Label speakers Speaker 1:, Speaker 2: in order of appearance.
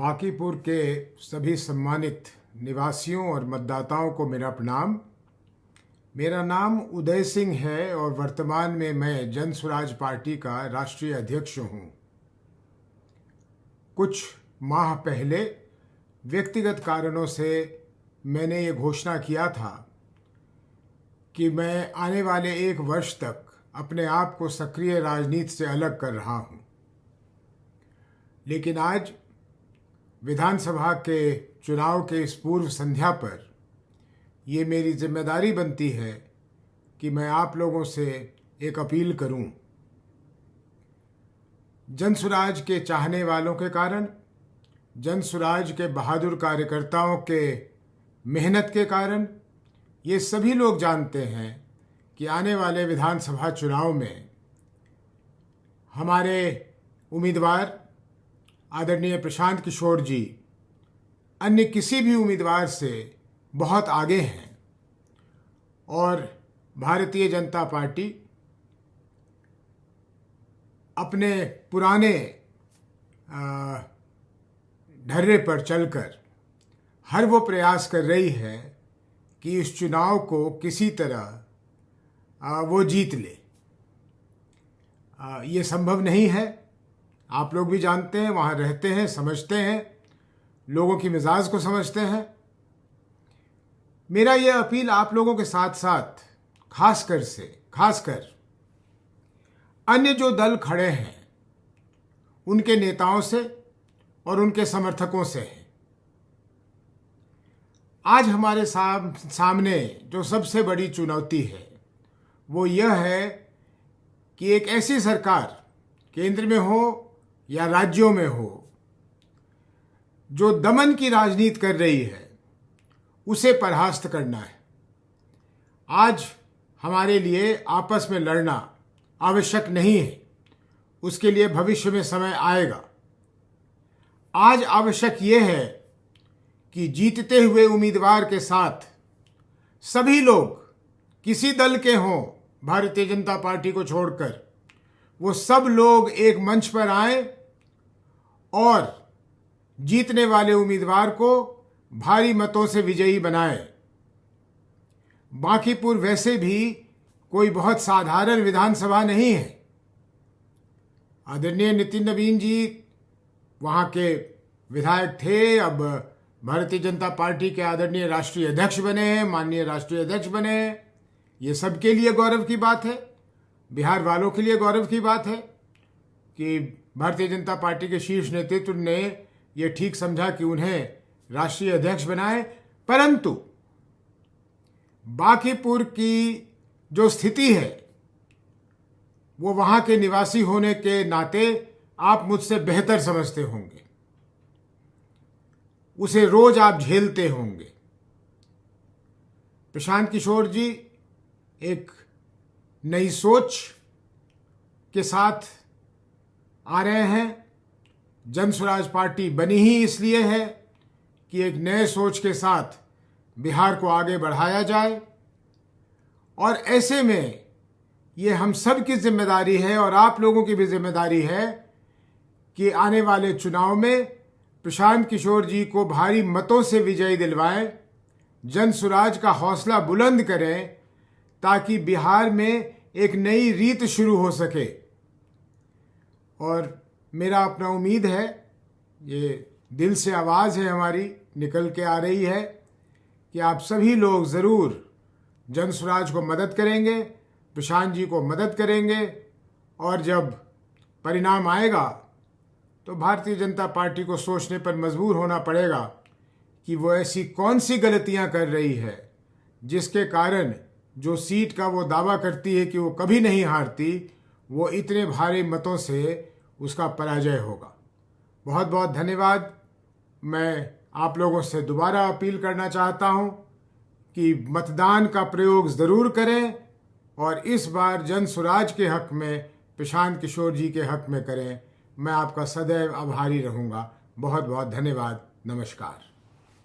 Speaker 1: बांकीपुर के सभी सम्मानित निवासियों और मतदाताओं को मेरा प्रणाम। मेरा नाम उदय सिंह है और वर्तमान में मैं जन स्वराज पार्टी का राष्ट्रीय अध्यक्ष हूँ। कुछ माह पहले व्यक्तिगत कारणों से मैंने ये घोषणा किया था कि मैं आने वाले 1 वर्ष तक अपने आप को सक्रिय राजनीति से अलग कर रहा हूँ, लेकिन आज विधानसभा के चुनाव के इस पूर्व संध्या पर ये मेरी जिम्मेदारी बनती है कि मैं आप लोगों से एक अपील करूं। जन स्वराज के चाहने वालों के कारण, जन स्वराज के बहादुर कार्यकर्ताओं के मेहनत के कारण ये सभी लोग जानते हैं कि आने वाले विधानसभा चुनाव में हमारे उम्मीदवार आदरणीय प्रशांत किशोर जी अन्य किसी भी उम्मीदवार से बहुत आगे हैं और भारतीय जनता पार्टी अपने पुराने ढर्रे पर चलकर हर वो प्रयास कर रही है कि इस चुनाव को किसी तरह वो जीत ले। ये संभव नहीं है, आप लोग भी जानते हैं, वहाँ रहते हैं, समझते हैं, लोगों की मिजाज को समझते हैं। मेरा ये अपील आप लोगों के साथ साथ खासकर अन्य जो दल खड़े हैं उनके नेताओं से और उनके समर्थकों से है। आज हमारे सामने जो सबसे बड़ी चुनौती है वो यह है कि एक ऐसी सरकार केंद्र में हो या राज्यों में हो जो दमन की राजनीति कर रही है, उसे परास्त करना है। आज हमारे लिए आपस में लड़ना आवश्यक नहीं है, उसके लिए भविष्य में समय आएगा। आज आवश्यक ये है कि जीतते हुए उम्मीदवार के साथ सभी लोग, किसी दल के हों, भारतीय जनता पार्टी को छोड़कर, वो सब लोग एक मंच पर आएं और जीतने वाले उम्मीदवार को भारी मतों से विजयी बनाएं। बांकीपुर वैसे भी कोई बहुत साधारण विधानसभा नहीं है। आदरणीय नितिन नवीन जी वहाँ के विधायक थे, अब भारतीय जनता पार्टी के आदरणीय राष्ट्रीय अध्यक्ष बने हैं, माननीय राष्ट्रीय अध्यक्ष बने हैं। ये सबके लिए गौरव की बात है, बिहार वालों के लिए गौरव की बात है कि भारतीय जनता पार्टी के शीर्ष नेतृत्व ने ये ठीक समझा कि उन्हें राष्ट्रीय अध्यक्ष बनाए। परंतु बांकीपुर की जो स्थिति है वो वहाँ के निवासी होने के नाते आप मुझसे बेहतर समझते होंगे, उसे रोज आप झेलते होंगे। प्रशांत किशोर जी एक नई सोच के साथ आ रहे हैं। जन स्वराज पार्टी बनी ही इसलिए है कि एक नए सोच के साथ बिहार को आगे बढ़ाया जाए, और ऐसे में ये हम सब की जिम्मेदारी है और आप लोगों की भी जिम्मेदारी है कि आने वाले चुनाव में प्रशांत किशोर जी को भारी मतों से विजयी दिलवाएं, जन स्वराज का हौसला बुलंद करें ताकि बिहार में एक नई रीत शुरू हो सके। और मेरा अपना उम्मीद है, ये दिल से आवाज़ है हमारी निकल के आ रही है कि आप सभी लोग ज़रूर जन स्वराज को मदद करेंगे, प्रशांत जी को मदद करेंगे, और जब परिणाम आएगा तो भारतीय जनता पार्टी को सोचने पर मजबूर होना पड़ेगा कि वो ऐसी कौन सी गलतियां कर रही है जिसके कारण जो सीट का वो दावा करती है कि वो कभी नहीं हारती, वो इतने भारी मतों से उसका पराजय होगा। बहुत बहुत धन्यवाद। मैं आप लोगों से दोबारा अपील करना चाहता हूं कि मतदान का प्रयोग ज़रूर करें और इस बार जन स्वराज के हक में, प्रशांत किशोर जी के हक में करें। मैं आपका सदैव आभारी रहूँगा। बहुत बहुत धन्यवाद। नमस्कार।